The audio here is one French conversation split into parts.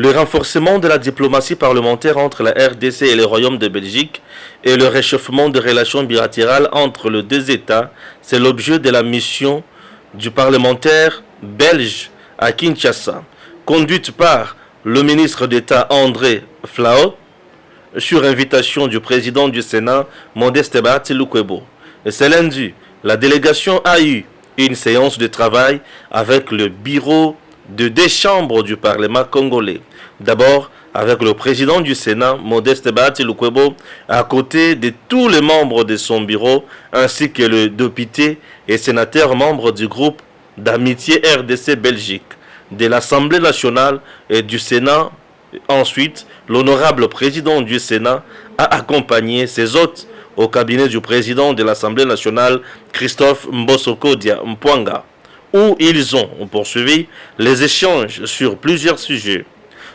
Le renforcement de la diplomatie parlementaire entre la RDC et le Royaume de Belgique et le réchauffement des relations bilatérales entre les deux États, c'est l'objet de la mission du parlementaire belge à Kinshasa, conduite par le ministre d'État André Flao, sur invitation du président du Sénat Modeste Bahati Lukwebo. Ce lundi, la délégation a eu une séance de travail avec le bureau de deux chambres du Parlement congolais. D'abord, avec le président du Sénat, Modeste Bahati Lukwebo, à côté de tous les membres de son bureau, ainsi que le député et sénateur membre du groupe d'amitié RDC Belgique, de l'Assemblée nationale et du Sénat. Ensuite, l'honorable président du Sénat a accompagné ses hôtes au cabinet du président de l'Assemblée nationale, Christophe Mbosoko Mpwanga, où ils ont poursuivi les échanges sur plusieurs sujets.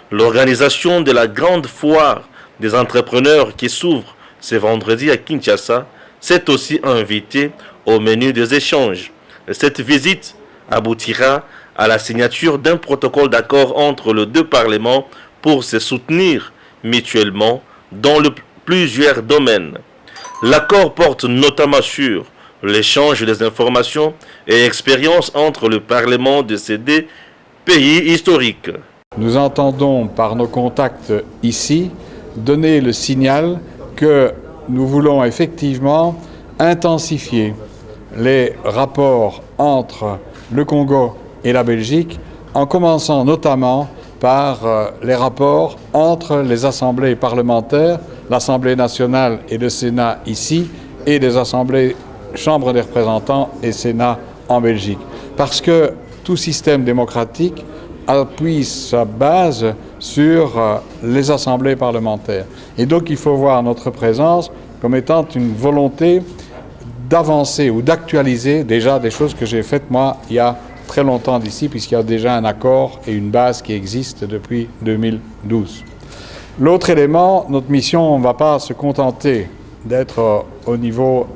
L'organisation de la grande foire des entrepreneurs qui s'ouvre ce vendredi à Kinshasa s'est aussi invitée au menu des échanges. Cette visite aboutira à la signature d'un protocole d'accord entre les deux parlements pour se soutenir mutuellement dans plusieurs domaines. L'accord porte notamment sur l'échange des informations et expériences entre le Parlement de ces deux pays historiques. Nous entendons par nos contacts ici donner le signal que nous voulons effectivement intensifier les rapports entre le Congo et la Belgique, en commençant notamment par les rapports entre les assemblées parlementaires, l'Assemblée nationale et le Sénat ici, et les assemblées Chambre des représentants et Sénat en Belgique. Parce que tout système démocratique appuie sa base sur les assemblées parlementaires. Et donc il faut voir notre présence comme étant une volonté d'avancer ou d'actualiser déjà des choses que j'ai faites moi il y a très longtemps d'ici, puisqu'il y a déjà un accord et une base qui existent depuis 2012. L'autre élément, notre mission ne va pas se contenter d'être au niveau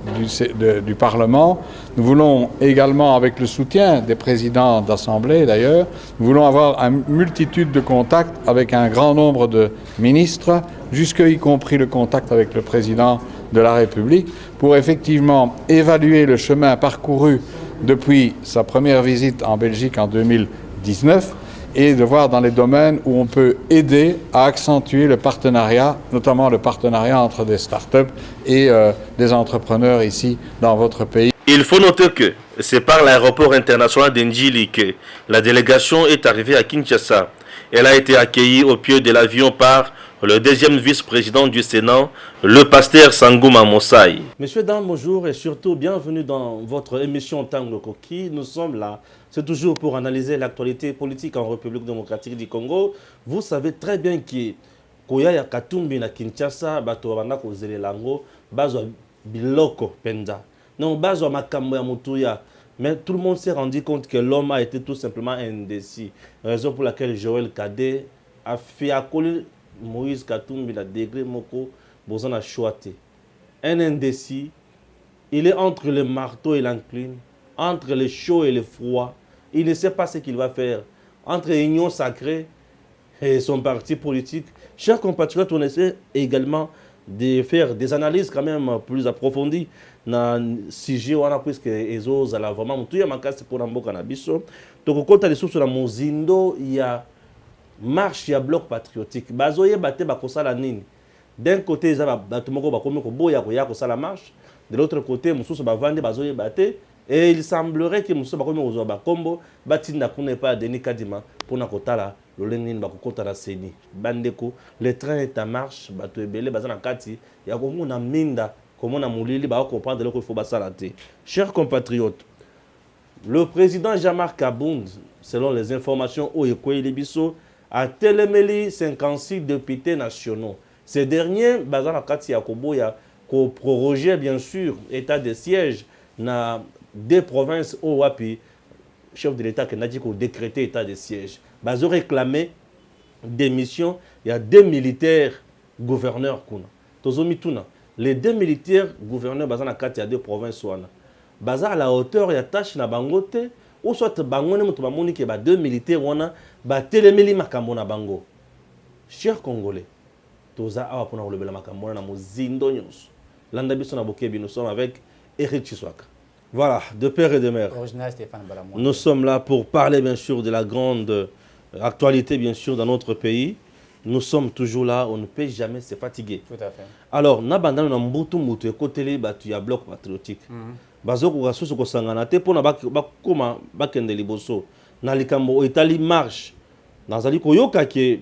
du Parlement. Nous voulons également, avec le soutien des présidents d'Assemblée d'ailleurs, nous voulons avoir une multitude de contacts avec un grand nombre de ministres, y compris le contact avec le président de la République, pour effectivement évaluer le chemin parcouru depuis sa première visite en Belgique en 2019 et de voir dans les domaines où on peut aider à accentuer le partenariat, notamment le partenariat entre des startups et des entrepreneurs ici dans votre pays. Il faut noter que c'est par l'aéroport international d'Ndjili que la délégation est arrivée à Kinshasa. Elle a été accueillie au pied de l'avion par le deuxième vice-président du Sénat, le pasteur Sangouma Mossai. Messieurs, dames, bonjour et surtout bienvenue dans votre émission Tango Koki. Nous sommes là, c'est toujours pour analyser l'actualité politique en République démocratique du Congo. Vous savez très bien que Koya ya Katumbi na Kinshasa, bato wana kozele lango, bazwa biloko penza. Non, bazwa makambo ya mutuya. Mais tout le monde s'est rendu compte que l'homme a été tout simplement indécis. Raison pour laquelle Joël Kadé a fait accoler Moïse Katumbi la degré moko bozana choité. Un indécis, il est entre le marteau et l'enclume, entre le chaud et le froid. Il ne sait pas ce qu'il va faire. Entre l'union sacrée et son parti politique. Chers compatriotes, on essaie également de faire des analyses quand même plus approfondies dans sujet wana puisque ezo ala vraiment mutu ya makasi pour mboka na biso. Donc quand les sources na mozindo il y a marche ya bloc patriotique bazoye baté bakosala nini. D'un côté ils bato moko bakomi ko boya ko ya ko sala marche, de l'autre côté mususu bavande bazoye baté et il semblerait que mususu bakomi ko zo ba kombo batinda kuna pas Denis Kadima pour na kotala lolengini bakokota na seni bandeko le train est en marche bato ebele bazana kati ya komona minda komona mulili ba comprendre le qu'il faut basala té. Chers compatriotes, le président Jean-Marc Kabound, selon les informations au Ekoye Biso, a téléméli 56 députés nationaux. Ces derniers, bazana kati ya koboya ko proroger bien sûr état de siège na des provinces au wapi chef de l'État qui n'a dit qu'on décrétait état de siège. Bazo réclamé des missions, il y a deux militaires gouverneurs kuna. Tozomi tuna. Les deux militaires gouverneurs bazana kati ya deux provinces wana. Baza à la hauteur ya tâche na bangote ou soit bangone mutu bamoni ke ba deux militaires wana ba téléméli makambo na bango. chers Congolais, toza awa pona kolobela makambo na mozindo nyonso. Landa biso na bokebi, nous sommes avec Eric Chiswaka. Voilà, de père et de mère. Nous sommes là pour parler bien sûr de la grande actualité bien sûr dans notre pays. Nous sommes toujours là, on ne peut jamais se fatiguer. Tout à fait. Alors, na bandana na mbutu mutu ekoteli batu ya bloc patriotique. Bazoko kasusu ko sangana te pona bakoma bakende liboso. Na likambo etali marche. Nazali koyoka ke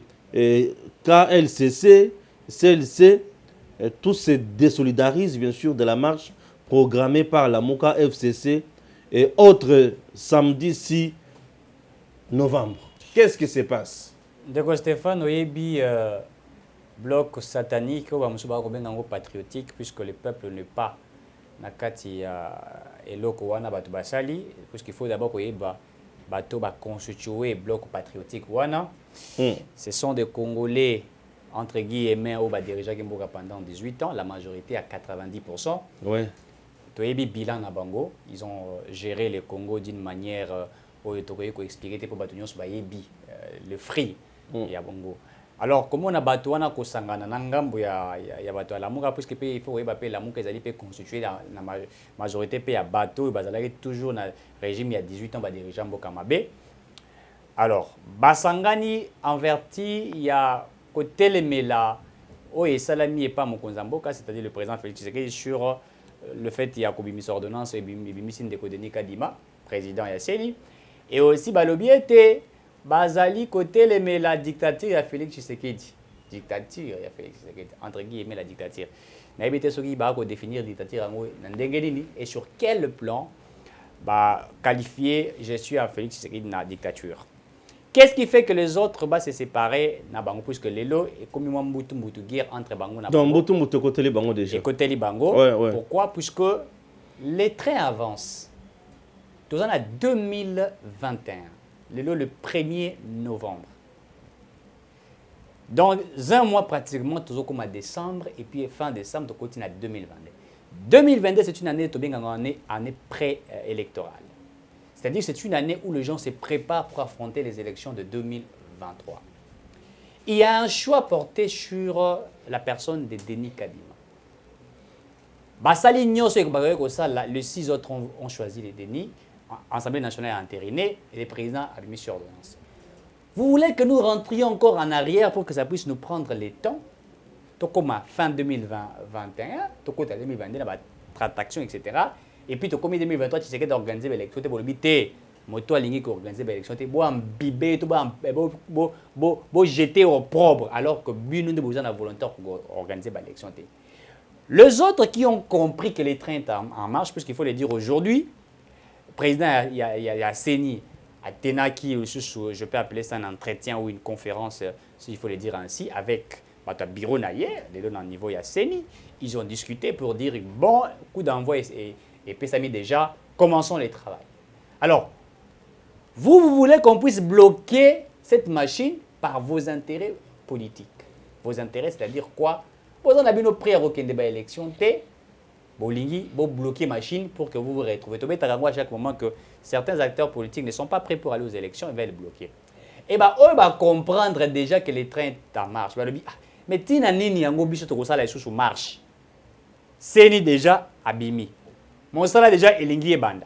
KLCC, CLC, tous se désolidarisent bien sûr de la marche programmée par la Mouka FCC et autres samedi 6 novembre. Qu'est-ce qui se passe? D'accord Stéphane, oyebi bloc satanique ou patriotique puisque le peuple n'est pas nakati eloko wana batu basali puisqu'il faut d'abord koyeba bato ba constituer bloc patriotique wana. Ce sont des Congolais entre guillemets au ba dirigeant Kimboka pendant 18 ans, la majorité à 90%. Ouais. Toyebi bilan na bango, ils ont géré le Congo d'une manière ko expliquer pour batu nyonso bayebi le free. Ya bongo. Alors comment on a bato wana ko sangana na ngambo ya bato la muka puisque il faut yeba pe la muka ezali pe constituer la majorité pe ya bato bazalaki toujours na régime ya 18 ans ba dirigeant mboka mabe. Alors basangani en vertu ya côté lemela o et salami et pas mokonza mboka, c'est-à-dire le président Félix Tshisekedi sur le fait il y a kobimisa ordonnance et bimisi ndeko Denis Kadima, président ya Seni, et aussi balobi était bazali côté les la dictature ya Félix Tshisekedi. Dictature ya Félix Tshisekedi entre guillemets la dictature. Na ebité soki ba ko définir dictature ngo na ndenge nini et sur quel plan ba qualifier gestion à Félix Tshisekedi na dictature. Qu'est-ce qui fait que les autres ba se séparer na bango puisque lelo et comme moi mbutu guerre entre bango na bango. Donc mbutu côté les bango déjà. Et côté les bango. Ouais. Pourquoi? Puisque les trains avancent. Nous en a 2021. Le 1er novembre. Dans un mois pratiquement, toujours comme à décembre, et puis fin décembre, on continue à 2022. 2022, c'est une année pré-électorale. C'est-à-dire que c'est une année où les gens se préparent pour affronter les élections de 2023. Il y a un choix porté sur la personne de Denis Kadima. Les 6 autres ont choisi les Denis. L'Assemblée nationale a entériné et le président a mis sur ordonnance. Vous voulez que nous rentrions encore en arrière pour que ça puisse nous prendre le temps? Comme fin 2021, 2022, la transaction, etc. Et puis, comme 2023, tu sais d'organiser l'élection, pour le bité, moto aligné qui organiser l'élection, tu vas imbiber, tu vas jeter au propre, alors que nous avons besoin de volonté pour organiser l'élection. Les autres qui ont compris que les trains sont en marche, puisqu'il faut le dire aujourd'hui, président, il y a Seni, Athéna qui, je peux appeler ça un entretien ou une conférence, s'il faut le dire ainsi, avec le bureau naïe, les deux dans le niveau, il y a Seni. Ils ont discuté pour dire, bon, coup d'envoi et Pessami déjà, commençons les travaux. Alors, vous voulez qu'on puisse bloquer cette machine par vos intérêts politiques. Vos intérêts, c'est-à-dire quoi? Vous en avez nos prières au débat élection, vous bloquez la machine pour que vous vous retrouvez. Vous à chaque moment que certains acteurs politiques ne sont pas prêts pour aller aux élections, ils vont les bloquer. Et bien, eux vont comprendre déjà que les trains sont en marche. Mais Tina Nini Yango Biso Tokosala sous marche. C'est déjà abimi. Mon salaire déjà Elingi et Banda.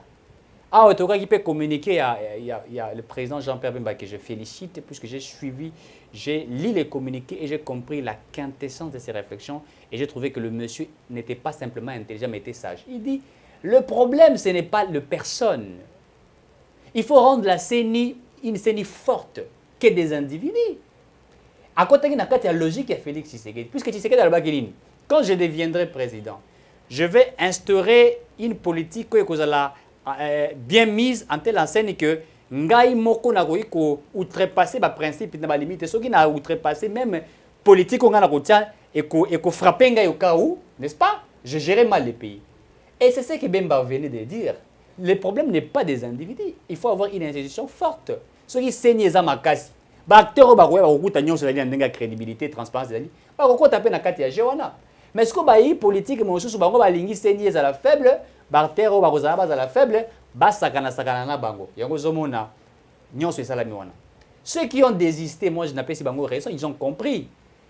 Ah, en tout cas, qui peut communiquer, il y a le président Jean-Pierre Bemba que je félicite puisque j'ai suivi, j'ai lu les communiqués et j'ai compris la quintessence de ses réflexions et j'ai trouvé que le monsieur n'était pas simplement intelligent mais était sage. Il dit, le problème ce n'est pas le personne. Il faut rendre la CENI une CENI forte que des individus. À côté de la logique à Félix Tshisekedi, puisque Tshisekedi a le bagueline, quand je deviendrai président, je vais instaurer une politique que vous allez bien mise en telle enseigne que ngai moko na ko outrepasser ba principe na ba limite soki na outrepasser même politique on a kotia et ko frapper ngai au cas où, n'est-ce pas? Je gérais mal le pays. Et c'est ce que Bemba venait de dire. Le problème n'est pas des individus, il faut avoir une institution forte. Soki seni za makasi ba acteur ba ko kuta nyonso la ndenga crédibilité, transparence ezali ba ko taper na kati ya jewana. Mais ce que ba yi politique mo susu bango ba lingi seni za la faible Bartero bakozala bazala faible basakana sakana na bango yango zomona nyonso esalami wana Ceux qui ont désisté, moi je n'appelle pas Bango raison, ils ont compris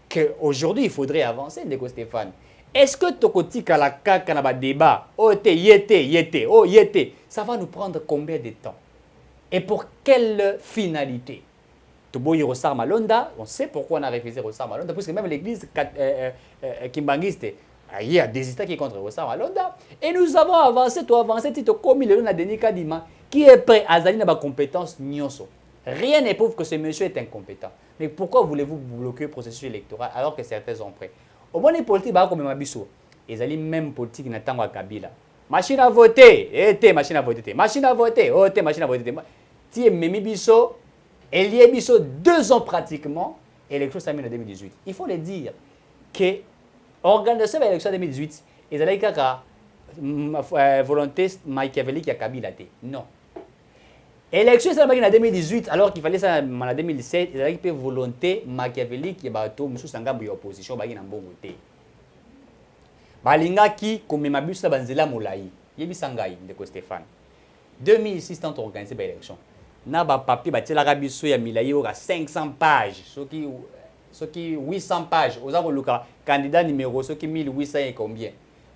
qu'aujourd'hui il faudrait avancer, Ndeko Stéphane. Est-ce que Tokoti Kalaka Kanaba débat, ça va nous prendre combien de temps? Et pour quelle finalité? Toboyi Rossar Malonda, on sait pourquoi on a refusé Rossar Malonda, parce que même l'église Kimbangiste, il y a des États qui sont contre Rossar Malonda. Et nous avons avancé, comme il est Denis Kadima, qui est prêt à avoir des compétences nyonso. Rien n'est prouve que ce monsieur est incompétent. Mais pourquoi voulez-vous bloquer le processus électoral alors que certains sont prêts? Au moins, les politiques, comme Mabiso, ils ont même politique qui n'attendent pas Kabila. Machine à voter, machine à voter, machine à voter, machine à voter. Si Mimi Bisso, Elie Bisso, 2 ans pratiquement, élection en 2018. Il faut le dire que l'organisation de l'élection en 2018, ils ont une volonté machiavélique à Kabila. Non. L'élection en 2018, alors qu'il fallait ça en 2017, ils avaient une volonté machiavélique qui est une opposition qui est en bon côté. Balinga qui, comme Mabus la Banzela Moulaï, Yebi Sangaï, Ndeko Stéphane. 2006, tant organisé l'élection. Na ba papier, la Rabiso ya Milaï, 500 pages, ce qui 800 pages. Aux avocats, candidat numéro, ce qui 1800 et combien.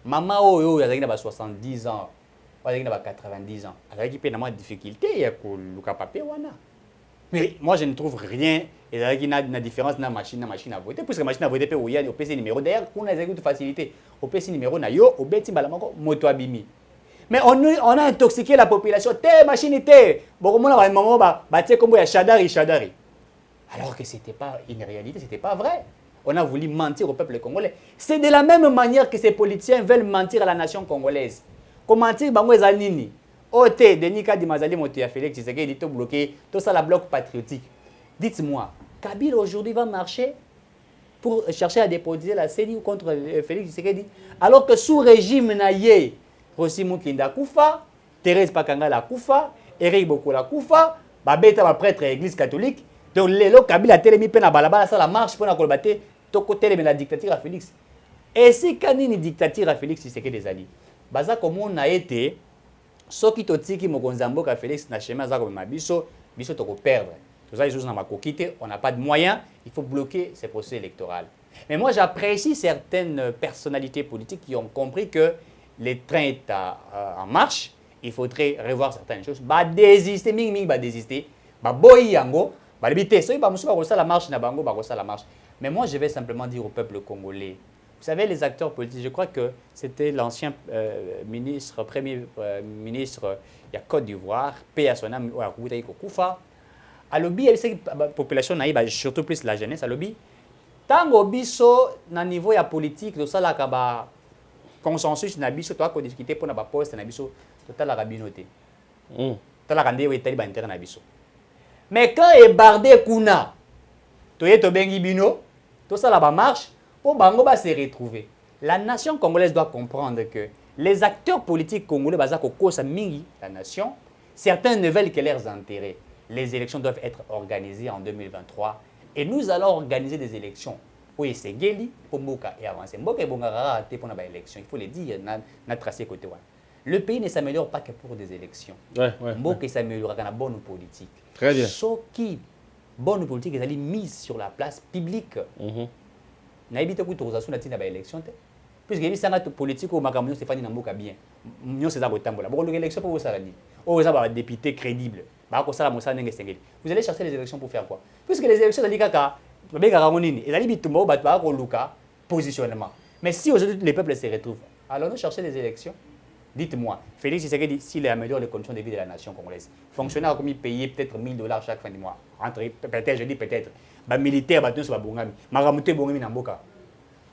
Maman, il y a 70 ans. Il y a 90 ans. Alors, il y a des difficultés, il y a des papiers. Mais moi, je ne trouve rien. Il y a une différence dans la machine à voter. Puisque la machine à voter, il y a un PC numéro. D'ailleurs, on a une facilité. Au PC numéro, au PC, moto abimi. Mais on a intoxiqué la population. Té, machine, té. Bon, on a un moment, comme il y a Chadari. Alors que ce n'était pas une réalité, ce n'était pas vrai. On a voulu mentir au peuple congolais. C'est de la même manière que ces politiciens veulent mentir à la nation congolaise. Comment dire, bango ezalini. Ote, Denis Kadimazali Motia Félix Tshisekedi dit tout bloqué, tout ça la bloc patriotique. Dites-moi, Kabila aujourd'hui va marcher pour chercher à déposer la CENI contre Félix Tshisekedi, alors que sous régime naïe, Rossi Mukinda Koufa, Thérèse Pakanga Koufa, Eric Bokola Koufa, Babeta va prêtre église catholique, donc l'élo Kabila a télémi pena balabala ça la marche pour la colbater, toko télémi la dictature à Félix. Et si kanini dictature à Félix Tshisekedi des alliés. Baza comme on a été, ce qui totiki mokonzambo ka Félix na chemin za comme biso toko perdre. Tout ça les choses na makokite, on n'a pas de moyens, il faut bloquer ces processus électoraux. Mais moi j'apprécie certaines personnalités politiques qui ont compris que le train est en marche, il faudrait revoir certaines choses. Ba désister, ba désister, ba boy yango, ba libité, so ba musu ba la marche na bango ba la marche. Mais moi je vais simplement dire au peuple congolais. Vous savez, les acteurs politiques, je crois que c'était l'ancien ministre, premier ministre de Côte d'Ivoire, paix à son âme, Koufa. À l'objet, la population naïve, surtout plus la jeunesse, à l'objet. Tant que biso, na niveau ya politique, tout ça, là, consensus, na biso, toi, qu'on discuter pour na poste, na biso, total la rabinoté. Total la rande, oui, taliban interne na biso. Mais quand est bardé kuna, toye to bengi bino, tout ça là-bas marche. Pour Bango va se retrouver. La nation congolaise doit comprendre que les acteurs politiques congolais, la nation, certains ne veulent que leurs intérêts. Les élections doivent être organisées en 2023 et nous allons organiser des élections. Oui, c'est Geli, pour Mboka et avancer. Mboka et Bongara pour les élections. Il faut le dire, on a tracé côté. Le pays ne s'améliore pas que pour des élections. Mboka s'améliore dans la bonne politique. Très bien. Ce qui, bonne politique, est mise sur la place publique. Naibite ku tozasu na tina ba élection te puisque yebi sanga politique au makambo Stéphanie Namboka bien nyo c'est ça botambola boko l'élection pour ça ni o za ba député crédible ba ko sala mosala ndenge sengeli vous allez chercher les élections pour faire quoi puisque les élections dans likaka ba ka ngonini et ali bitumba ba ba ko luka positionnement mais si aujourd'hui les peuples se retrouvent alors nous chercher les élections. Dites-moi, Félix Tshisekedi, s'il améliore les conditions de vie de la nation congolaise, fonctionnaire a commis payer peut-être $1000 chaque fin du mois. Peut-être, je dis peut-être. Militaire,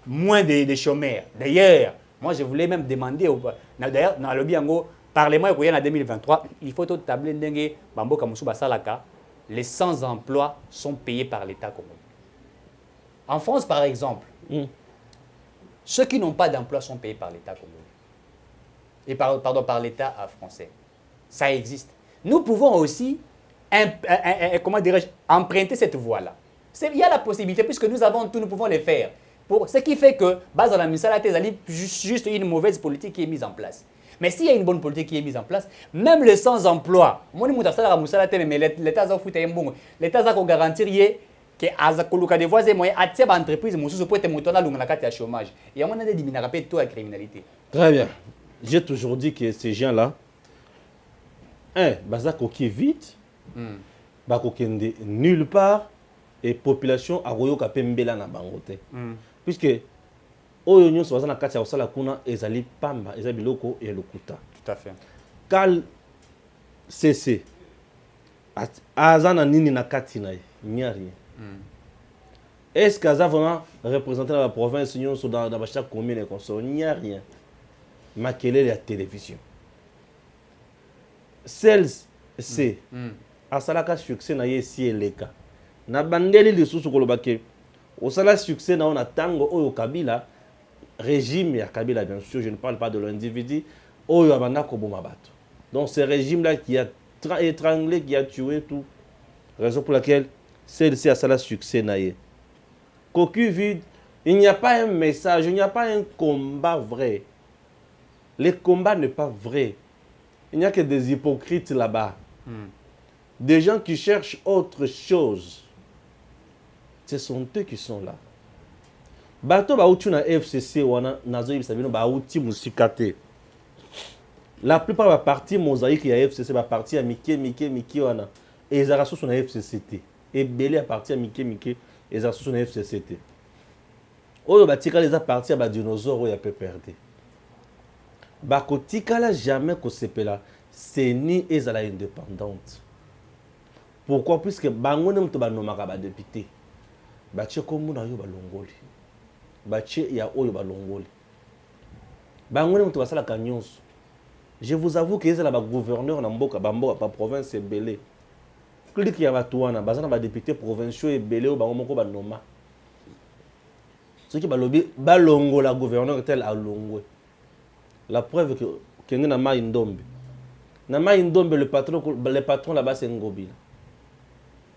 moins de chômeurs. D'ailleurs, moi je voulais même demander, d'ailleurs, dans le lobby Parlement en 2023, il faut tout tabler les 100 emplois sont payés par l'État congolais. En France, par exemple, ceux qui n'ont pas d'emploi sont payés par l'État congolais. Et par l'État français. Ça existe. Nous pouvons aussi emprunter cette voie-là. Il y a la possibilité, puisque nous avons tout, nous pouvons le faire. Ce qui fait que, base dans la juste une mauvaise politique qui est mise en place. Mais s'il y a une bonne politique qui est mise en place, même le sans-emploi, moi, mais l'État a foutu un bon. L'État a garantir que Azakoluka des voies et moyens à cette entreprise, mon sous peut être montant dans le cas chômage. Et à mon avis, diminuer le taux de criminalité. Très bien. J'ai toujours dit que ces gens-là, bazako qui est vite, bako nulle part, et population a royo ka pembela na bangote. Puisque oyo nyonso baza na kati ya osala kuna ezali pamba, ezali biloko et lokuta. Tout à fait. Kal CC azana nini na kati na n'y a rien. Est-ce qu'Aza vraiment représenté la province dans chaque commune et consort? Il n'y a rien. Mais quelle est la télévision? Celles, c'est à Salaka succès na yesi eleka. Na bandeli de sous kolobake. Au sala succès na on a tango oyo Kabila régime ya Kabila bien sûr, je ne parle pas de l'individu oyo abanda ko boma bato. Donc ce régime là qui a étranglé, qui a tué tout. Raison pour laquelle celle-ci a ça succès naïe. Cocu vide, il n'y a pas un message, il n'y a pas un combat vrai. Le combat n'est pas vrai. Il n'y a que des hypocrites là-bas. Des gens qui cherchent autre chose. Ce sont eux qui sont là. Bato ba utu na FCC wana nazo yibisabino ba uti musikate. La plupart va partir mosaïque ya FCC va partir à Miki wana. Et les arrasos sont à FCCT. Et belé à partir à Miki et les arrasos sont à FCCT. Oyo batika les a parti à ba dinosaures ya peut perdre. Bakotika la jamais ko sepela c'est ni ezala indépendante. Pourquoi? Puisque bango ne mto ba nomaka ba député. Bache komu na yo ba longoli. Bache ya oyo ba longoli. Bango ne mto ba sala kanyonso. Je vous avoue que ezala ba gouverneur na mboka ba province belé. Clique ya batuana bazana ba député provinciaux et belé o bango moko ba noma. Ce qui ba lobby ba longola gouverneur tel a longwe. La preuve que Kenge na ma indombe. Na ma indombe le patron là-bas c'est Ngobila.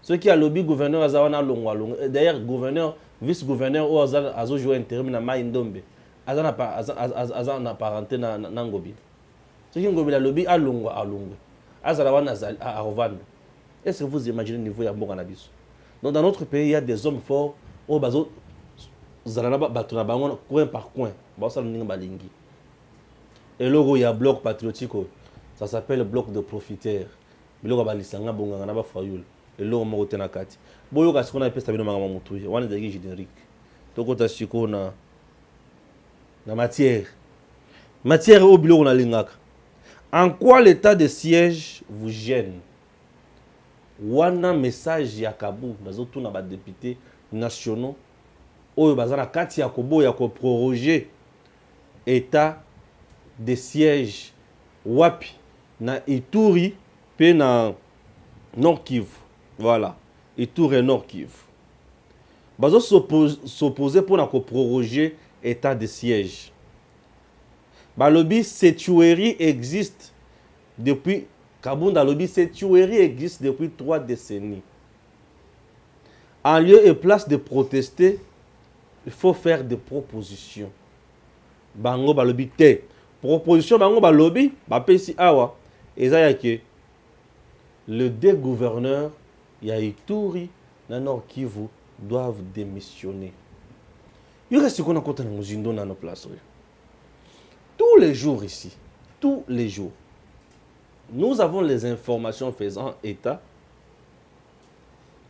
Ce qui a lobby gouverneur azawana longwa long. D'ailleurs gouverneur, vice-gouverneur ou azo jouer intérim na ma indombe. Azana parenté na Ngobila. Ce qui Ngobila lobby a longwa a longwe. Azalawana a revendre. Est-ce que vous imaginez le niveau ya mboka na biso? Donc dans notre pays il y a des hommes forts au bazo zalana batuna bango coin par coin. Ba ça ninga balingi. Et logo il y a bloc patriotique. Ça s'appelle le bloc de profiteurs. Biloko balisanga bonganga na ba fayul. Et logo mo tena kati. Boyo ka sikona pesa bino manga mutu. Wana dagi générique. Toko ta sikona na matière. Matière au biloko na lingaka. En quoi l'état de siège vous gêne? Wana message ya Kabou nazotu na ba députés nationaux oyo bazana kati ya kobo ya ko proroger état de siège wapi na Ituri pe na Nord Kivu. Voilà, Ituri et Nord Kivu. Bazo s'opposer pour na ko proroger état de siège. Balobi cette tuerie existe depuis Kabunda lobby, cette tuerie existe depuis 3 décennies. En lieu et place de protester, il faut faire des propositions. Bango balobi te. Proposition bango balobi, ba pesi awa. Ezaya ke le deux gouverneurs, ya Ituri, na Nord Kivu, doivent démissionner. Il reste qu'on a compté dans nos dans nos places. Tous les jours ici, tous les jours. Nous avons les informations faisant état.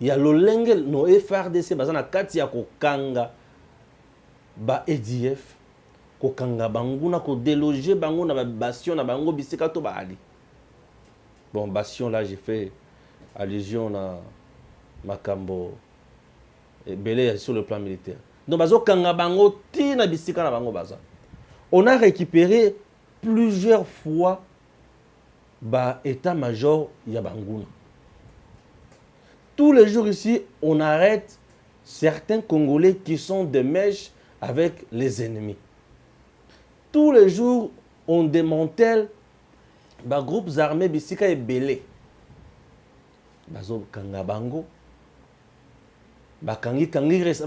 Il y a l'olenge no FRDC bazana kati ya kokanga ba EDF kokanga banguna ko déloger bango na bastion na bango bisika to ba ali. Bon bastion là j'ai fait allusion na makambo belé sur le plan militaire. Donc bazo kanga bango ti na bisika na bango baza. On a récupéré plusieurs fois ba état-major Yabanguna. Tous les jours ici, on arrête certains Congolais qui sont des mèches avec les ennemis. Tous les jours, on démantèle ba groupes armés bisika et belé. Bazo kangabango. Bakangi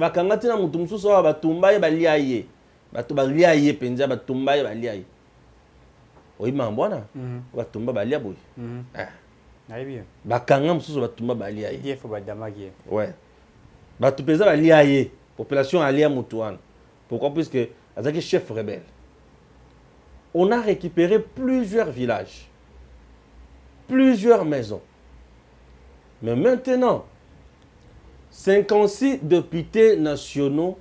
bakangati na mutu mususu ba tumba ye balia ye. Bato balia ye penza ba tumba ye balia ye. oyima mbwana batumba balia boy Naïbi. bakanga mosusu batumba balia Il faut badamaki. ouais batu peza balia ye population alia mutu wana. Pourquoi? Puisque azaki chef rebelle. On a récupéré plusieurs villages, plusieurs maisons. Mais maintenant, 56 députés nationaux,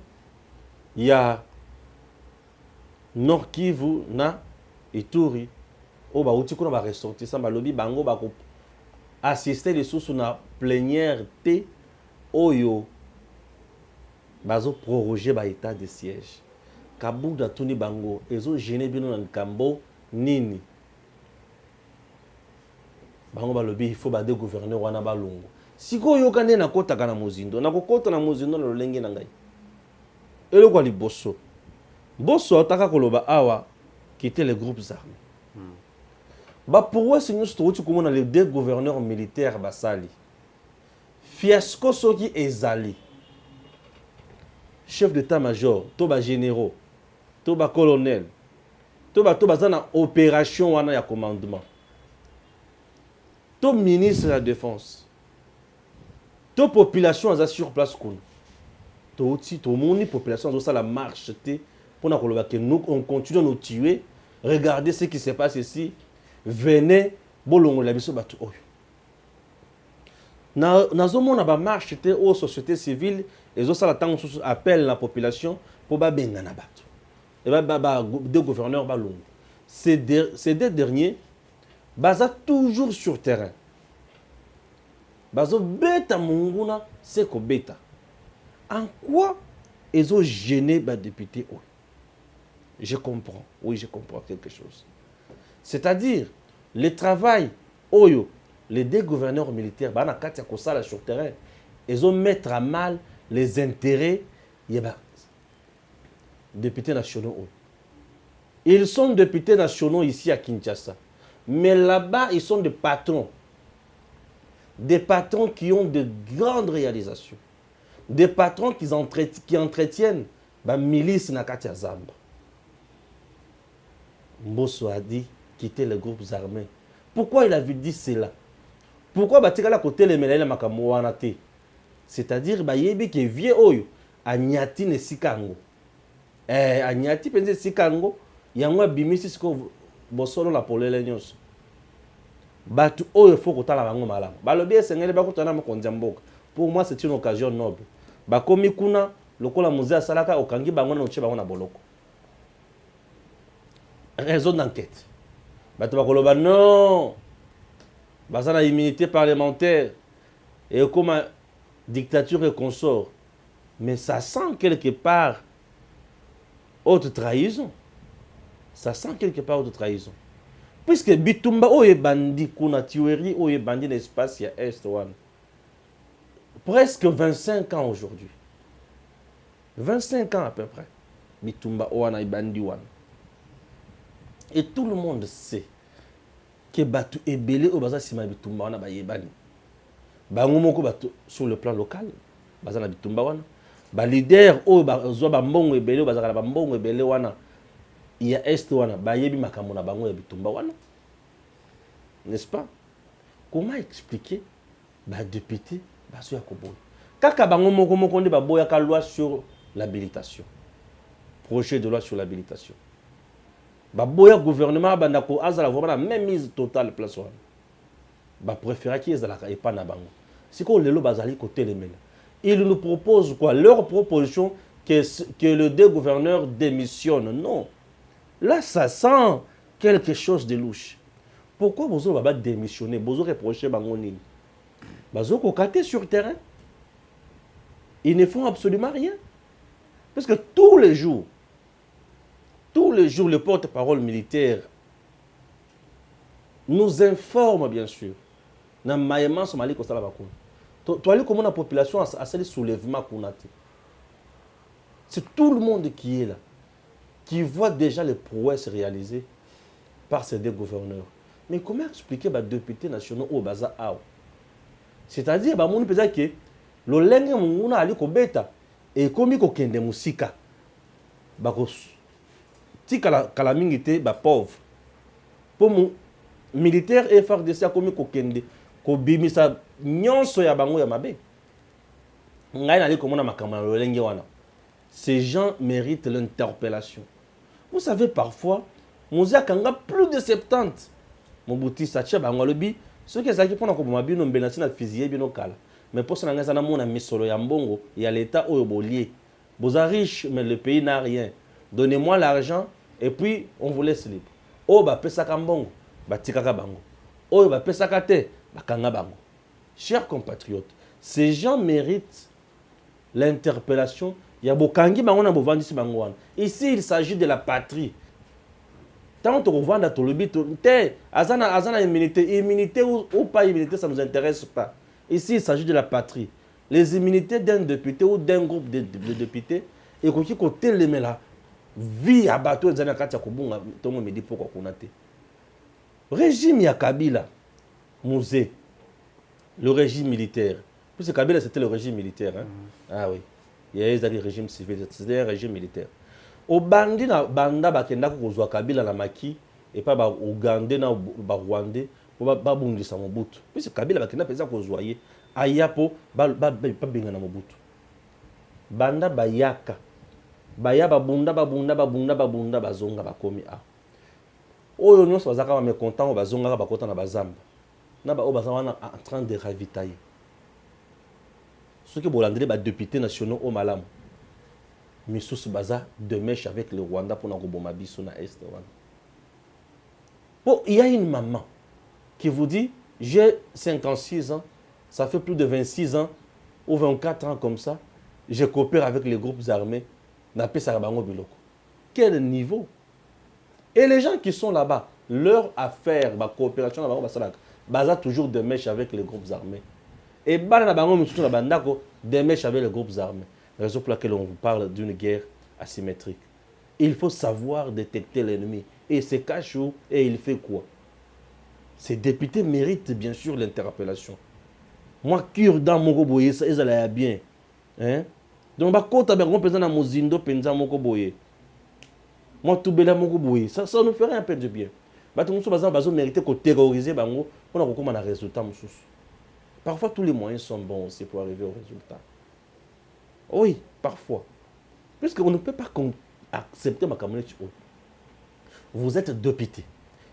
il y a Nord Kivu na Ituri. Oh ba uti kuna ba ressortissant ba lobi bango ba ko assister les sous na plénière T oyo bazo proroger ba état de siège. Kabuda tuni bango ezo gêner bino na nkambo nini. Bango ba lobi il faut ba de gouverneur wana balongo. Siko yokane na kota kana mozindo na kokota na mozindo na lolenge na ngai. Elo kwa liboso. Boso ataka koloba awa quitter les groupes armés. Bah pourquoi c'est nous trouve comme on a les deux gouverneurs militaires basali. Fiasco soki ezali. Chef d'état-major, toba généraux, toba colonel, toba zana opération wana ya commandement. To ministre de la défense. To population aza sur place kono. To outi to moni population azo la marche te pour que nous on continue à nous tuer. Regardez ce qui se passe ici. Venez bolongo la biso batu oyo. Nazo mona ba marche te aux sociétés civiles et zo sala tango appelle la population pour ba benga na batu. Et ba deux gouverneurs balongo. Ces deux derniers baza toujours sur terrain. Bazo beta munguna c'est ko beta. En quoi ils ont gêné ba député oyo? Je comprends. Oui, je comprends quelque chose. C'est-à-dire, le travail, oyo, les deux gouverneurs militaires, bah, katia kosala sur terrain, ils ont mettre à mal les intérêts des députés nationaux. Ils sont députés nationaux ici à Kinshasa. Mais là-bas, ils sont des patrons. Des patrons qui ont de grandes réalisations. Des patrons qui entretiennent la milice na katia Zamba. Mbosso a dit quitter les groupes armés. Pourquoi il avait dit cela? Pourquoi batikala côté les mélaïla makamoana te? C'est-à-dire yebi que vieux oyo anyati ne sikango. Anyati pense sikango yango bimisi siko bosolo la polele nyonso. Batu oyo faut kotala bango malamu. Balobi esengeli bakotana mokonza mboka. Pour moi c'est une occasion noble. Bakomi kuna lokola muzea salaka okangi bango na oche bango na boloko. Raison d'enquête. Batobakoloba non. Basana immunité parlementaire. Et comme dictature et consort. Mais ça sent quelque part haute trahison. Ça sent quelque part haute trahison. Puisque Bitumba oye bandi kuna tuerie oye bandi l'espace ya Est one. Presque 25 ans aujourd'hui. 25 ans à peu près. Bitumba oana bandi one. Et tout le monde sait que Batu est belé au bazar Sima Bitumba wana ba yebani. Ba ngomoko batu sur le plan local, bazana Bitumba wana. Ba leader o ba zo ba mbongo ebele bazaka ba mbongo ebele wana. Ya est wana ba yebi makambo na bango ya Bitumba wana. N'est-ce pas? Comment expliquer ba député ba so ya koboy. Kaka bango moko nde ba boya ka loi sur l'habilitation. Projet de loi sur l'habilitation. Baboya gouvernement bandako azala vraiment la même mise totale place wana. Ba préférer qui ezalaka epa na bango. Siko lelo bazali côté les mena. Ils nous proposent quoi? Leur proposition que le deux gouverneurs démissionnent. Non. Là ça sent quelque chose de louche. Pourquoi bozo baba démissionner? Bozo reprocher bango nini? Bazo kokaté sur terrain. Ils ne font absolument rien. Parce que tous les jours, le porte-parole militaire nous informe, bien sûr. Comment la population a ce soulèvement qu'on a. C'est tout le monde qui est là, qui voit déjà les prouesses réalisées par ces deux gouverneurs. Mais comment expliquer les députés nationaux au Baza Ao? C'est-à-dire, que le lenge munguna ali kobeta et komi ko kende musika. Bako tika la mingi te ba pauvre. pour mon militaire et FARDC a commis kokende ko bimisa nyonso ya bango ya mabe ngai nali komona makambo lolenge wana. Ces gens méritent l'interpellation. Vous savez, parfois Moussa Kanga plus de 70 Mobuti Sacha bango lobi ceux qui s'acquittent pour na bino mbenasi na fusillé bino kala mais pour ça na mona misolo ya mbongo ya l'état oyo bolier boza riche mais le pays n'a rien. Donnez-moi l'argent et puis on vous laisse libre. Oh ba pesa kambongo ba tikaka bango. Oh ba pesa kate ba kanga bango. Chers compatriotes, ces gens méritent l'interpellation. Il y a bokangi bango na bovandisi bango wana. Ici il s'agit de la patrie. Tant qu'on vend à tout le but, azana immunité ou pas immunité, ça ne nous intéresse pas. Ici, il s'agit de la patrie. Les immunités d'un député ou d'un groupe de députés, et qu'on côté les met là, vie à bateau, les années Kobunga, tout le monde me dit pourquoi qu'on a été. Régime ya Kabila, Mouzé, le régime militaire. Puisque Kabila c'était le régime militaire. Hein? Ah oui, il y a eu le régime civil, c'était un régime militaire. Au bandi na banda bakenda kozwa Kabila na maki et pas ba Ougandais na ba Rwandais ba bundisa Mobutu puisque Kabila bakenda pesa kozwa ye ayapo ba benga na Mobutu banda bayaka baya babunda bazonga bakomi a oyo nyonso bazaka ba mécontent bazonga bakota na bazamba na ba bazana en train de ravitailler ceux qui bolandeli ba députés nationaux au malamu Missous Baza de mèche avec le Rwanda pour n'aboma biso na est. Bon, il y a une maman qui vous dit j'ai 56 ans, ça fait plus de 26 ans ou 24 ans comme ça, je coopère avec les groupes armés. Quel niveau? Et les gens qui sont là-bas, leur affaire, ma coopération là-bas, toujours de mèche avec les groupes armés. Et de mèche avec les groupes armés. Raison pour laquelle on vous parle d'une guerre asymétrique. Il faut savoir détecter l'ennemi. Et il se cache où et il fait quoi? Ces députés méritent bien sûr l'interpellation. Moi, cure dans mon boye, ça allait bien. Hein? Donc, quand on a besoin de Mozindo, penza mon boye. Moi, tout bela mon boye. Ça nous ferait un peu de bien. Bah, tout le monde a mérité qu'on terrorise, on a recommandé un résultat. Parfois, tous les moyens sont bons aussi pour arriver au résultat. Oui, parfois. Puisqu'on ne peut pas accepter ma communauté. Vous êtes député,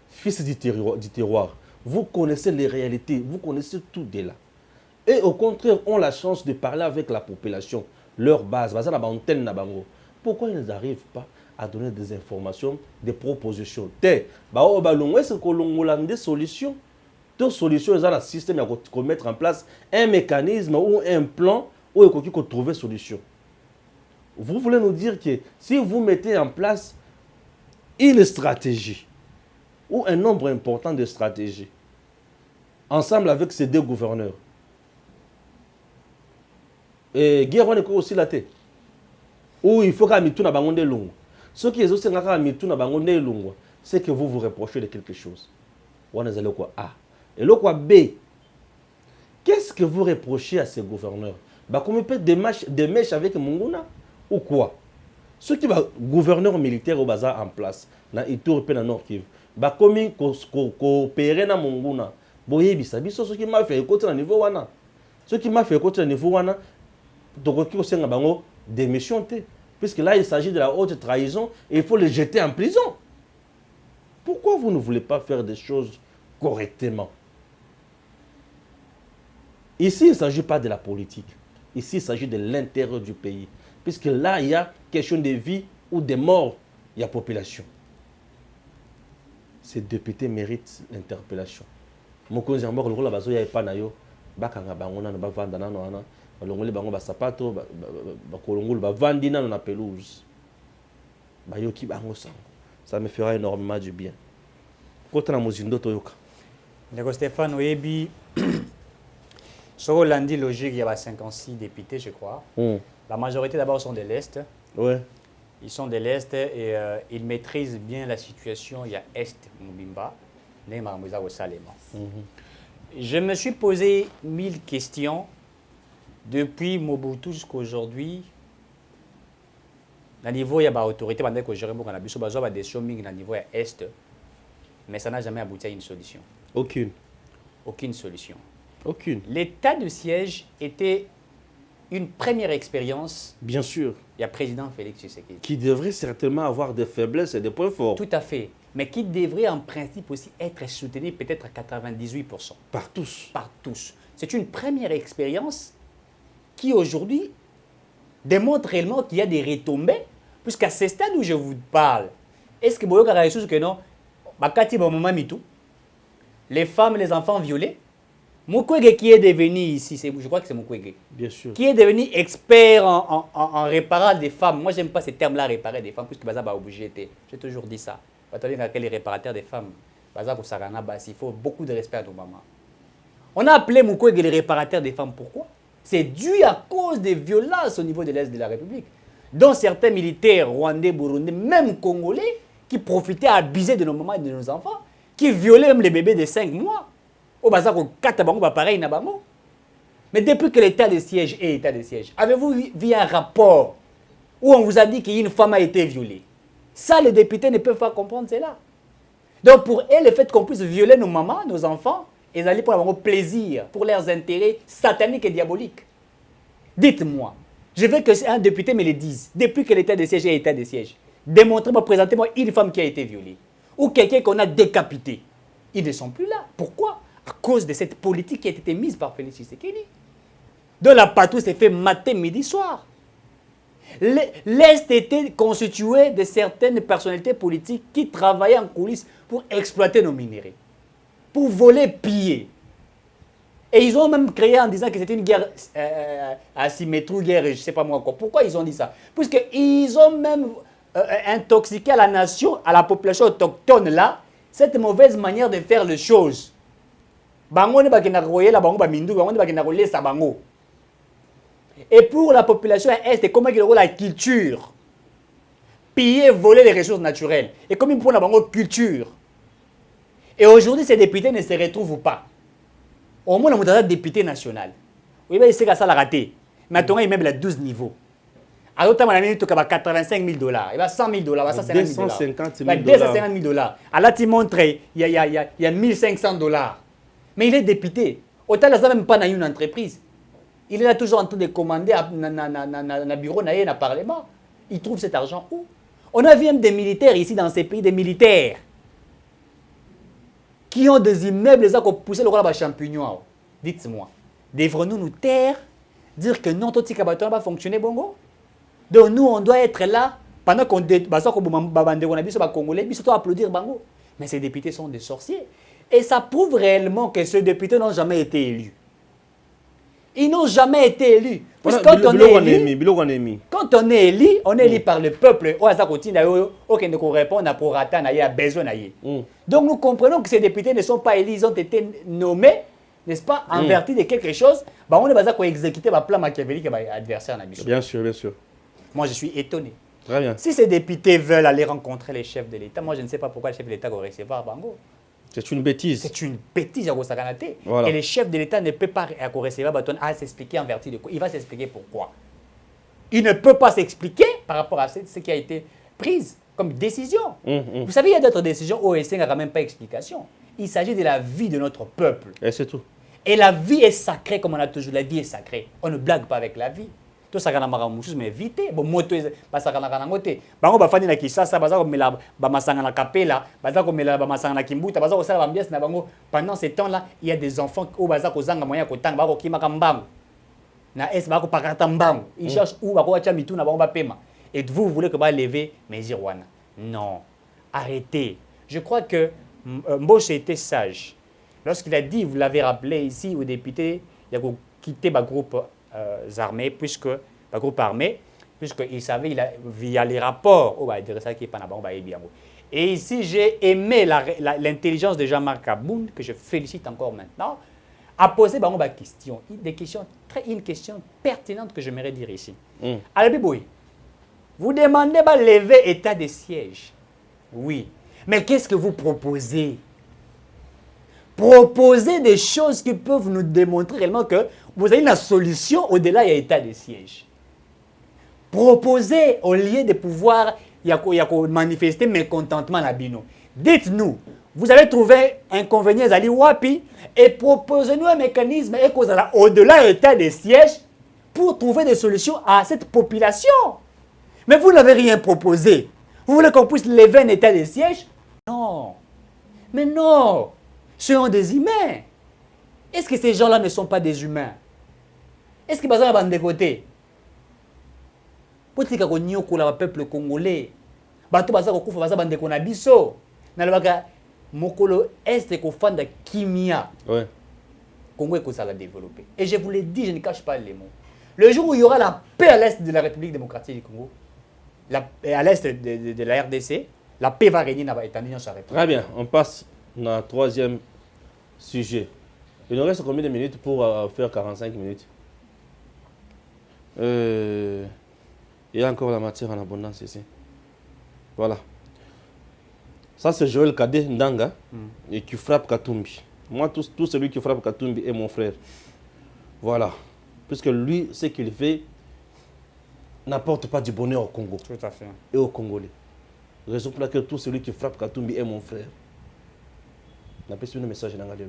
fils du terroir. Vous connaissez les réalités, vous connaissez tout de là. Et au contraire, ont la chance de parler avec la population, leur base. Pourquoi ils n'arrivent pas à donner des informations, des propositions? Est-ce qu'on a des solutions? Deux solutions, ils ont un système à mettre en place un mécanisme ou un plan où il faut trouver solution. Vous voulez nous dire que si vous mettez en place une stratégie ou un nombre important de stratégies ensemble avec ces deux gouverneurs, et guerre on est aussi la tête, où il faut qu'à mitou na bangonde longo. Ce qui est aussi na mitou na bangonde longo, c'est que vous vous reprochez de quelque chose. On est allé quoi A et le quoi B. Qu'est-ce que vous reprochez à ces gouverneurs? Bah, comme peut des mèches avec Munguna ou quoi? Ceux qui sont gouverneurs militaires au bazar en place, dans Ituri et dans Nord Kivu, bah, comme ils coopèrent dans Munguna, boye bisabiso, ceux qui m'a fait écouter au niveau wana. Ceux qui m'a fait écouter au niveau wana, donc qui ont bango démission, puisque là il s'agit de la haute trahison et il faut les jeter en prison. Pourquoi vous ne voulez pas faire des choses correctement? Ici, il ne s'agit pas de la politique. Ici, il s'agit de l'intérieur du pays. Puisque là, il y a question de vie ou de mort, il y a population. Ces députés méritent l'interpellation. Mon cousin, le rôle de la pas nayo, bakanga bangona na bavanda na na balongoli bango ba sapato ba kolongolo ba vandina na pelouse. Ba yoki bango sango. Ça me fera énormément du bien. Kota na mozindo toyoka. Ndeko Stéphane Oyebi sur l'andi logique, il y a 56 députés, je crois. La majorité d'abord sont de l'Est. Ouais. Ils sont de l'Est et ils maîtrisent bien la situation. Il y a Est, Mubimba, Neymar au Salema. Je me suis posé 1000 questions depuis Mobutu jusqu'à aujourd'hui. Au niveau, il y a l'autorité, pendant que je réponds à la biso, il y a des choses au niveau Est. Mais ça n'a jamais abouti à une solution. Aucune. Aucune solution. Aucune. L'état de siège était une première expérience. Bien sûr. Il y a président Félix Tshisekedi. Qui devrait certainement avoir des faiblesses et des points forts. Tout à fait. Mais qui devrait en principe aussi être soutenu peut-être à 98%. Par tous. Par tous. C'est une première expérience qui aujourd'hui démontre réellement qu'il y a des retombées, puisqu'à ce stade où je vous parle, est-ce que vous avez des choses que non, les femmes et les enfants violés, Mukwege qui est devenu ici, je crois que c'est Mukwege, Bien sûr. qui est devenu expert en réparant des femmes. Moi, je n'aime pas ce terme-là, réparer des femmes, puisque Baza va obligé. J'ai toujours dit ça. Les réparateurs des femmes, il faut beaucoup de respect à nos mamans. On a appelé Mukwege les réparateurs des femmes. Pourquoi? C'est dû à cause des violences au niveau de l'Est de la République, dont certains militaires rwandais, burundais, même congolais, qui profitaient à abuser de nos mamans et de nos enfants, qui violaient même les bébés de 5 mois. Mais depuis que l'état de siège est état de siège, avez-vous vu un rapport où on vous a dit qu'une femme a été violée? Ça, les députés ne peuvent pas comprendre cela. Donc pour eux, le fait qu'on puisse violer nos mamans, nos enfants, ils allaient pour avoir plaisir, pour leurs intérêts sataniques et diaboliques. Dites-moi, je veux que un député me le dise, depuis que l'état de siège est état de siège, démontrez-moi, présentez-moi une femme qui a été violée, ou quelqu'un qu'on a décapité. Ils ne sont plus là. Pourquoi? À cause de cette politique qui a été mise par Félix Tshisekedi. Donc la patrouille s'est fait matin, midi, soir. L'Est était constitué de certaines personnalités politiques qui travaillaient en coulisses pour exploiter nos minéraux, pour voler, piller. Et ils ont même créé en disant que c'était une guerre asymétrique, guerre, je ne sais pas moi encore. Pourquoi ils ont dit ça? Puisqu'ils ont même intoxiqué à la nation, à la population autochtone là, cette mauvaise manière de faire les choses. Et pour la population est, c'est comment ils auront la culture. Piller, voler les ressources naturelles. Et comme ils prennent la culture. Et aujourd'hui, ces députés ne se retrouvent pas. Au moins, on a un député national. Oui, mais c'est ça la raté. Maintenant, il met à 12 niveaux. À l'autre temps, il y a 85 000 $. Il y a 100 000 $, 250 000 $. 250 000 $. À là, il montre, il y a 1500 $. Mais il est député. Autant, il n'a même pas une entreprise. Il est là toujours en train de commander à un bureau, à un parlement. Il trouve cet argent où? On a vu même des militaires ici dans ces pays, des militaires qui ont des immeubles qui ont poussé le roi à champignon. Dites-moi, devrons-nous nous taire, dire que non, tout ce qui va fonctionner bongo? Donc nous, on doit être là pendant qu'on va Congolais, surtout applaudir bango. Mais ces députés sont des sorciers. Et ça prouve réellement que ces députés n'ont jamais été élus. Ils n'ont jamais été élus. Parce que quand on est élu, on est élu par le peuple. Aucun ne répond à prorata, à besoin. Donc nous comprenons que ces députés ne sont pas élus, ils ont été nommés, n'est-ce pas, en vertu de quelque chose. On est basé pour exécuter le plan machiavélique de l'adversaire. Bien sûr, bien sûr. Moi, je suis étonné. Très bien. Si ces députés veulent aller rencontrer les chefs de l'État, moi, je ne sais pas pourquoi le chef de l'État va recevoir Bango. C'est une bêtise. C'est une bêtise à Gosaganate. Voilà. Et le chef de l'État ne peut pas recevoir Baton à s'expliquer en vertu de quoi. Il va s'expliquer pourquoi. Il ne peut pas s'expliquer par rapport à ce qui a été pris comme décision. Vous savez, il y a d'autres décisions où OSN n'a même pas explication. Il s'agit de la vie de notre peuple. Et c'est tout. Et la vie est sacrée, comme on a toujours. La vie est sacrée. On ne blague pas avec la vie. Tout ça, mais vite. Bon, moto, ça bango bafani na Kinshasa, baza komela ba masanga na kapela, baza komela ba masanga na kimbuta, baza kosala ambiance na bango. Pendant ces temps-là, il y a des enfants au baza kozanga moyen kotanga, bako kimaka mbango. Na es bako pakata mbango. Ils cherchent où bako acha mitu na bango ba pema. Et vous voulez que ba lever mes Irwana. Non. Arrêtez. Je crois que Mboche était sage. Lorsqu'il a dit, vous l'avez rappelé ici au député, il a quitté le groupe armés, puisqu'il savait, via les rapports, et ici, j'ai aimé l'intelligence de Jean-Marc Aboun, que je félicite encore maintenant, a posé une question pertinente que j'aimerais dire ici. Alabiboui, vous demandez de lever état de siège. Oui. Mais qu'est-ce que vous proposez? Proposer des choses qui peuvent nous démontrer réellement que vous avez une solution au-delà de l'état de siège. Proposer au lieu de pouvoir manifester mécontentement à Bino. Dites-nous, Vous avez trouvé inconvénient Zali Wapi et proposez-nous un mécanisme et au-delà de l'état des sièges pour trouver des solutions à cette population. Mais vous n'avez rien proposé. Vous voulez qu'on puisse lever un état des sièges? Non. Mais non. Ce sont des humains. Est-ce que ces gens-là ne sont pas des humains? Est-ce qu'ils sont de côté? Pour dire que le peuple congolais, bato basa ko kufa basa bande ko na biso na lobaka mokolo est ko fanda kimia. Ouais. Congo est ça la développer. Et je vous l'ai dit, je ne cache pas les mots. Le jour où il y aura la paix à l'est de la République démocratique du Congo, à l'est de la RDC, la paix va régner dans l'Union République. Très bien, on passe dans le troisième sujet. Il nous reste combien de minutes pour faire 45 minutes? Il y a encore la matière en abondance ici. Voilà. Ça, c'est Joël Kadé Ndanga et qui frappe Katumbi. Moi, tout celui qui frappe Katumbi est mon frère. Voilà. Puisque lui, ce qu'il fait n'apporte pas du bonheur au Congo. Tout à fait. Et aux Congolais. Raison pour laquelle tout celui qui frappe Katumbi est mon frère. On a un message dans le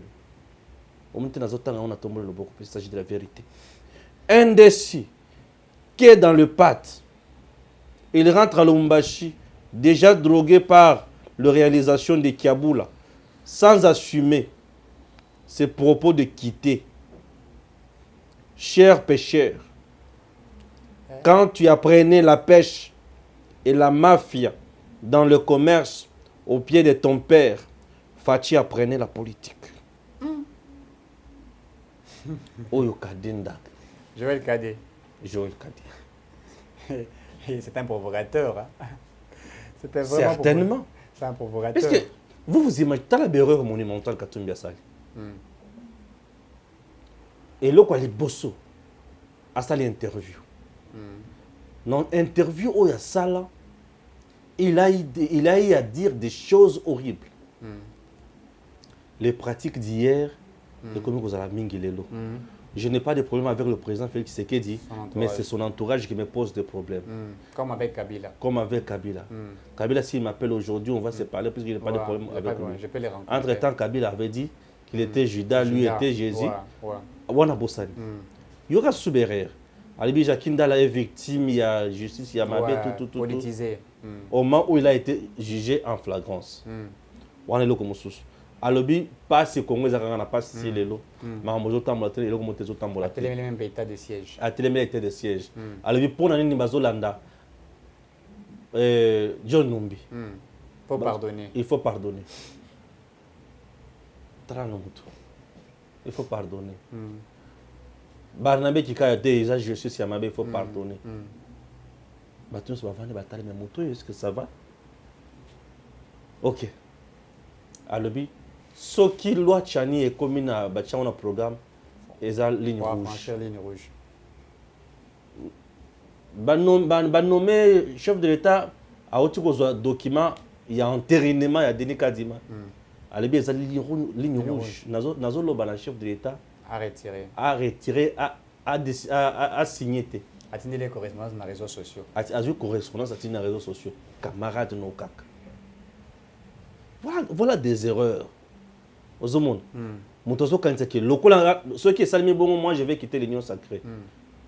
il s'agit de la vérité. Un décis qui est dans le pâte, il rentre à Lubumbashi, déjà drogué par la réalisation de Kiaboula, sans assumer ses propos de quitter. Cher pêcheur, quand tu apprenais la pêche et la mafia dans le commerce au pied de ton père, Fachi apprenait la politique. Oyo Kadinda. Joël Kadé. Joël Kadé. C'est un provocateur. Hein. C'était vraiment certainement. C'est un provocateur. Est-ce que vous imaginez la berreur monumentale Katumbi Asali? Et là, quoi, les bosso, à ça, l'interview. Non, interview, où il y a ça là, il a eu à dire des choses horribles. Les pratiques d'hier, de comment vous avez mis les lots. Je n'ai pas de problème avec le président Félix Tshisekedi, mais c'est son entourage qui me pose des problèmes. Comme avec Kabila. Comme avec Kabila. Kabila, s'il m'appelle aujourd'hui, on va se parler, puisqu'il n'y a pas de problème avec lui. Je peux les rencontrer. Entre-temps, Kabila avait dit qu'il était Judas, lui était Jésus. Wana Bossani. Il y aura Souberer. Alibi Jakindala est victime, il y a justice, il y a Mabé, tout. Politisé. Au moment où il a été jugé en flagrance. Wana Loko Moussous. Alobi, pas si Congo, ça n'a pas si les lots. Mahamozo Tambola, et l'Okomote Tambola. A télé même état de siège. A télé même état de siège. Alobi, pour l'année Nibazolanda, John Numbi. Faut pardonner. Il faut pardonner. Il faut pardonner. Barnabé qui a déjà je suis si Amabé, il faut pardonner. Baton se va vendre bataille mais moto est-ce que ça va? OK. Alobi ce qui loi Chani est comme une un programme et ça ligne rouge. Ligne rouge. Nommé chef de l'État a autre document il y a entérinement il y a Denis Kadima. Alobi ça ligne rouge. Nazo le chef de l'État a retiré, a signé. A tenu les correspondances dans les réseaux sociaux. A eu correspondance dans les réseaux sociaux. Camarades no kak. Voilà des erreurs. Aux hommes. Motozo quand c'est que ceux qui salmi bon moi je vais quitter l'union sacrée.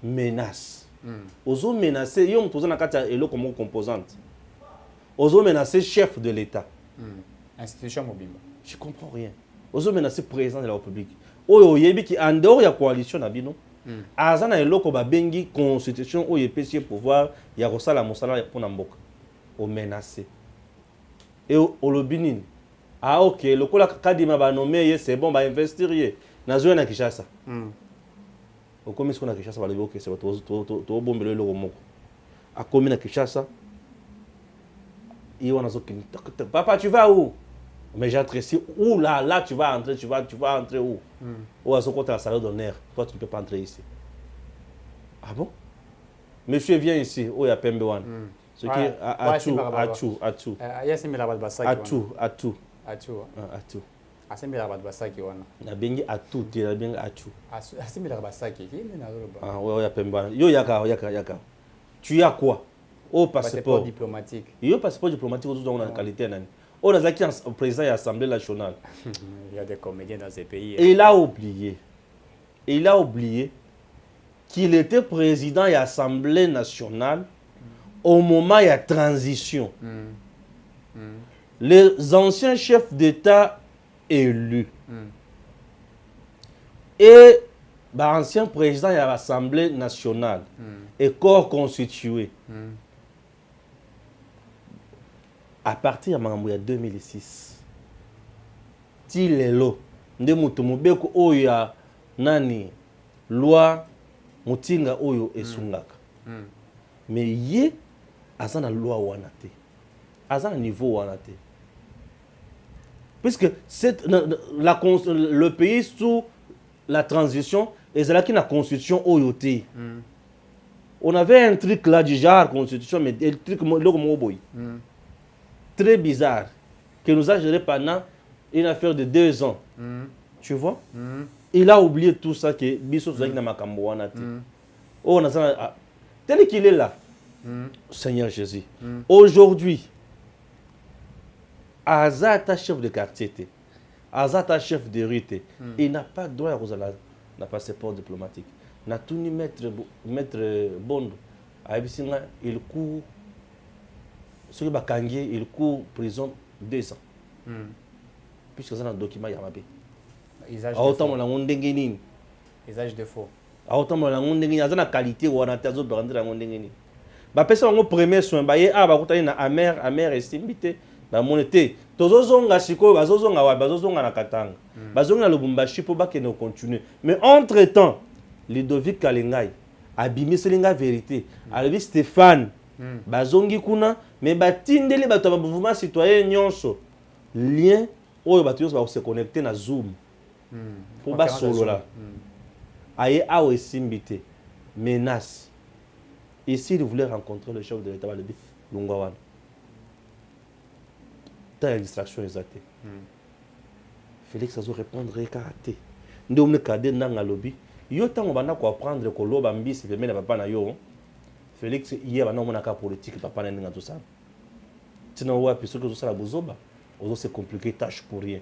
Menace. Aux hommes menacés, ils ont posé la carte et comme composante. Aux hommes menacés chef de l'État. Institution mobile. Je comprends rien. Aux hommes menacés président de la République. Oyo yebi ki en dehors ya coalition na bino azana eloko ba bengi constitution oyo epesi pouvoir ya kosala mosala pour na mboka o menacer et olobinini OK lokola kadima ba nommer c'est bon ba investir ye nazo na Kinshasa o komi siko na Kinshasa ba lebi OK c'est to bombelo eloko moko a komi na Kinshasa et on a zo papa tu vas où? Mais j'apprécie où là tu vas entrer, tu vas entrer où? Ou à ce côté la salle d'honneur, toi tu ne peux pas entrer ici. Ah bon? Monsieur vient ici, où il y a Pembewan. Ce qui est à tout. Asembi la basaki wana. Na bengi à tout, na bengi à tout. Asembi la basaki, qui est na roba. Ah ouais, il y a Pembewan. Yo yaka. Tu as quoi? Au passeport diplomatique. Yo passeport diplomatique, on a une qualité nani. On a qui est président de l'Assemblée nationale. Il y a des comédiens dans ces pays. Et il a oublié. Il a oublié qu'il était président de l'Assemblée nationale au moment de la transition. Les anciens chefs d'État élus et l'ancien président de l'Assemblée nationale et corps constitué à partir de 2006. Tilelo, nde mutu mubeko oyo ya nani loi mutinga oyo esungaka. Mais ye aza na loi wana te. Aza na niveau wana te. Puisque le pays sous la transition et c'est là qu'il y a la constitution oyo te. On avait un truc là du genre constitution mais le truc très bizarre qui nous a géré pendant une affaire de 2 ans. Tu vois? Il a oublié tout ça que Bisso Zaki na makambo wana te. Oh, tel qu'il est là. Seigneur Jésus. Aujourd'hui, Azata chef de quartier, Azata chef de rue, il n'a pas droit à passeport diplomatique. N'a tout ni maître Bondo. Il court. Ce qui va il court prison 2 ans. Puisque c'est un document Yamabe. Autant on a un dengeni. Usage de faux. Autant on a un dengeni. Il y a une qualité où on a des autres brandés dans un dengeni. Bah personne au premier soin. Bah y a bah quand il y a amer estimité. Bah monité. Tozozonga siko bazozonga wa bazozonga na katanga. Bazonga Lubumbashi pour que nous continuer. Mais entre temps, Ludovic Kalengai a bimé selinga vérité. Albi Stéphane. Bazongi kuna mais batindeli bato ba mouvement citoyen nyonso lien oyo bato nyonso ba se connecter na Zoom pour ba solo là aye awe simbité menace ici il voulait rencontrer le chef de l'État Balobi Lungwawan ta distraction exacte Félix azo répondre karaté nde omne kade nanga lobi yo tango bana ko apprendre ko loba mbisi pe mena papa na yo Félix hier on a un politique papa n'a pas tout ça. Sinon ouais puis ce que tout ça la bozoba, on c'est compliqué tâche pour rien.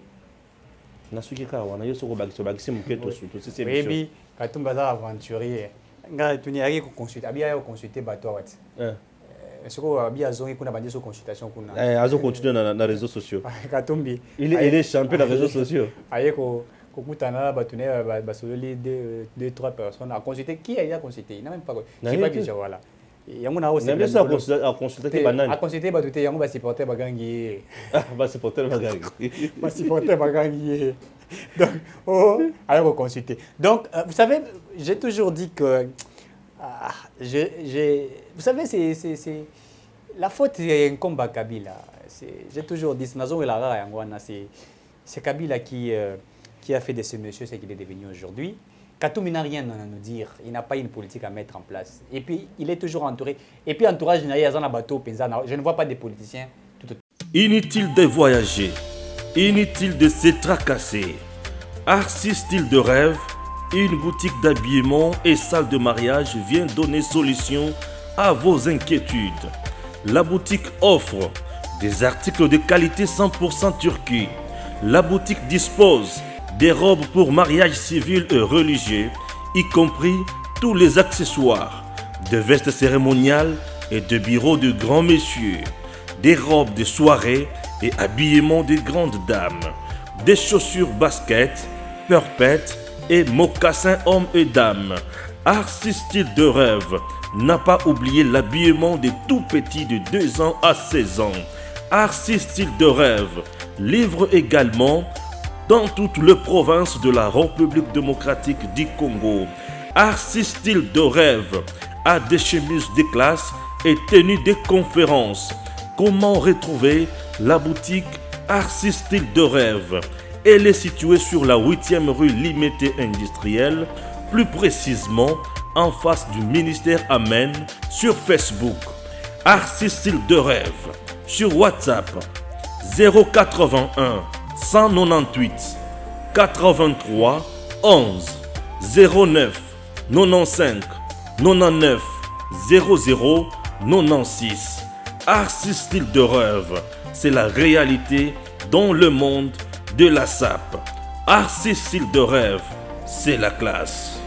Na suki ka wana yo soko bagisi muketo surtout c'est mission. Oui, quand baza aventurier. Nga tuni ari ko consulter, abia yo consulter bato wat. Ce ko abia zongi kuna bandi so consultation kuna. Azo continuer na réseaux sociaux. Katumbi. Il est champion dans les réseaux sociaux. Aye ko kokutana batune basololi 2-3 personnes à consulter qui a consulté, il n'a même pas déjà voilà. Yango na aussi à consulter banane. À consulter batute yango ba supporter bagangi. Ba supporter bagangi. Ba supporter bagangi. Donc alors consulter. Donc vous savez, j'ai toujours dit que vous savez c'est la faute est incombe à Kabila. J'ai toujours dit nazo la rara yango na c'est Kabila qui a fait de ce monsieur ce qu'il est devenu aujourd'hui. Katoumi n'a rien à nous dire, il n'a pas une politique à mettre en place. Et puis, il est toujours entouré. Et puis, entourage, je ne vois pas des politiciens. Inutile de voyager, inutile de se tracasser. Arcis Style de Rêve, une boutique d'habillement et salle de mariage vient donner solution à vos inquiétudes. La boutique offre des articles de qualité 100% turquie. La boutique dispose des robes pour mariage civil et religieux, y compris tous les accessoires, de vestes cérémoniales et de bureaux de grands messieurs, des robes de soirée et habillements de grandes dames, des chaussures baskets, purpettes et mocassins hommes et dames. Arcis Style de Rêve n'a pas oublié l'habillement des tout petits de 2 ans à 16 ans. Arcis Style de Rêve livre également dans toutes les provinces de la République démocratique du Congo. Arcis Style de Rêve a des chemises de classe et tenues de conférences. Comment retrouver la boutique Arcis Style de Rêve? Elle est située sur la 8e rue Limité Industrielle, plus précisément en face du ministère Amen, sur Facebook. Arcis Style de Rêve, sur WhatsApp 081 198 83 11 09 95 99 00 96. Arcis Style de Rêve, c'est la réalité dans le monde de la SAP. Art Cécile de rêve, c'est la classe.